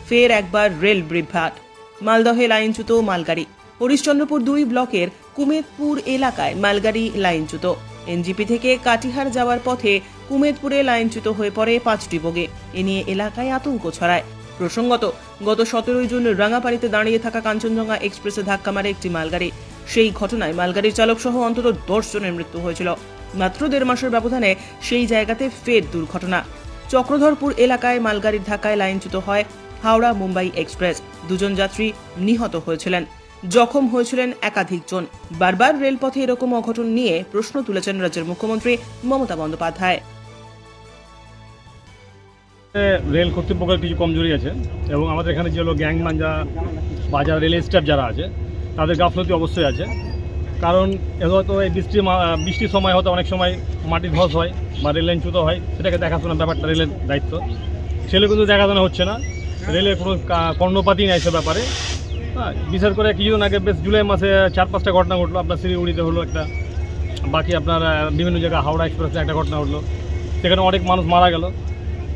ফের একবার রেল বিভ্রাট। মালদহে লাইনচ্যুত মালগাড়ি। হরিশ্চন্দ্রপুর 2 ব্লকের কুমেদপুর এলাকায় মালগাড়ি লাইনচ্যুত। এনজিপি থেকে কাটিহার যাওয়ার পথে কুমেদপুরে লাইনচ্যুত হয়ে পড়ে 5টি বগি। এ নিয়ে এলাকায় আতঙ্ক ছড়ায়। প্রসঙ্গত, গত 17 জুন রাঙাপাড়িতে দাঁড়িয়ে থাকা কাঞ্চনজঙ্ঘা এক্সপ্রেসে ধাক্কা মারে একটি মালগাড়ি। সেই ঘটনায় মালগাড়ির চালক সহ অন্তত 10 জনের মৃত্যু হয়েছিল। মাত্র 1.5 মাসের ব্যবধানে সেই জায়গাতে ফের দুর্ঘটনা। চক্রধরপুর এলাকায় মালগাড়ির ধাক্কায় লাইনচ্যুত হয় হাওড়া মুম্বাই এক্সপ্রেস। 2 জন যাত্রী নিহত হয়েছিলেন, জখম হয়েছিলেন একাধিক জন। বারবার রেলপথে এরকম অঘটন নিয়ে প্রশ্ন তুলেছেন রাজ্যের মুখ্যমন্ত্রী মমতা বন্দ্যোপাধ্যায়। রেল কর্তৃপক্ষের কিছু কমজোরি আছে এবং আমাদের এখানে যে হলো গ্যাংম্যান বা যারা রেলের স্টাফ যারা আছে তাদের গাফলতি অবশ্যই আছে। কারণ হয়তো এই বৃষ্টির সময় হয়তো অনেক সময় মাটি ধস হয় বা রেল লাইনচ্যুত হয়, সেটাকে দেখাশোনার ব্যাপারটা রেলের দায়িত্ব। সেগুলো কিন্তু দেখাশোনা হচ্ছে না, রেলের কোনো কর্ণপাতই নেই সে ব্যাপারে। হ্যাঁ, বিশেষ করে কিছুদিন আগে বেশ জুলাই মাসে 4-5টা ঘটনা ঘটলো। আপনার শিলিগুড়িতে হলো একটা, বাকি আপনার বিভিন্ন জায়গায় হাওড়া এক্সপ্রেসে একটা ঘটনা ঘটলো, সেখানে অনেক মানুষ মারা গেল।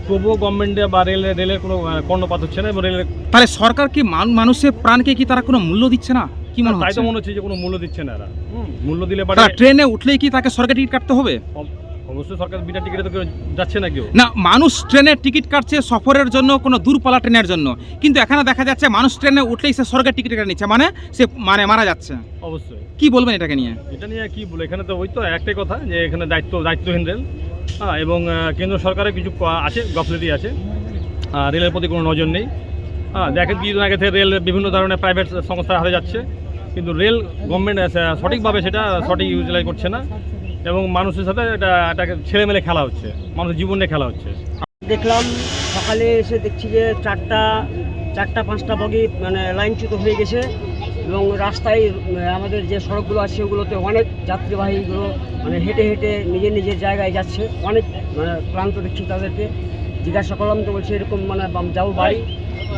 তবুও গভর্নমেন্টে বা রেলের কোনো কর্ণপাত হচ্ছে না এবং রেলের তাহলে সরকার কি মানুষের প্রাণকে কি তারা কোনো মূল্য দিচ্ছে না? কি মনে তাই হচ্ছে? তো মনে হচ্ছে যে কোনো মূল্য দিচ্ছে না এরা। মূল্য দিলে তারা ট্রেনে উঠলেই কি তাকে সরকারি টিকিট কাটতে হবে? অবশ্যই সরকার বিনা টিকিটে তো কেউ যাচ্ছে না কেউ। না, মানুষ ট্রেনের টিকিট কাটছে সফরের জন্য, কোনো দূরপাল্লা ট্রেনের জন্য, কিন্তু এখানে দেখা যাচ্ছে মানুষ ট্রেনে উঠলেই সে সরকারি টিকিট কেটে নিচ্ছে, মানে সে মারা যাচ্ছে। অবশ্যই। কি বলবেন এটাকে নিয়ে? এটা নিয়ে কি বলে, এখানে তো ওই তো একটাই কথা যে এখানে দায়িত্বহীন রেল। হ্যাঁ, এবং কেন্দ্র সরকারের কিছু আছে, গাফলতি আছে, রেলের প্রতি কোনো নজর নেই। হ্যাঁ, দেখেন কিছুদিন আগে থেকে রেল বিভিন্ন ধরনের প্রাইভেট সংস্থার হাতে যাচ্ছে, কিন্তু রেল গভর্নমেন্ট সঠিকভাবে সেটা ইউটিলাইজ করছে না এবং মানুষের সাথে এটাকে ছেলেমেলে খেলা হচ্ছে, মানুষের জীবনে খেলা হচ্ছে। দেখলাম সকালে এসে দেখছি যে চারটা 5টা বগি মানে লাইনচ্যুত হয়ে গেছে এবং রাস্তায় আমাদের যে সড়কগুলো আছে সেগুলোতে অনেক যাত্রীবাহীগুলো মানে হেঁটে হেঁটে নিজের জায়গায় যাচ্ছে। অনেক মানে ক্লান্ত দেখছি তাদেরকে। জিজ্ঞাসা করলাম তো বলছে এরকম মানে যাও বাড়ি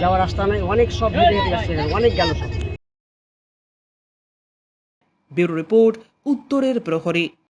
যাওয়ার রাস্তা নেই, অনেক সব হেঁটে হেঁটে যাচ্ছে, অনেক গেল সব। ব্যুরো রিপোর্ট, উত্তরের প্রহরী।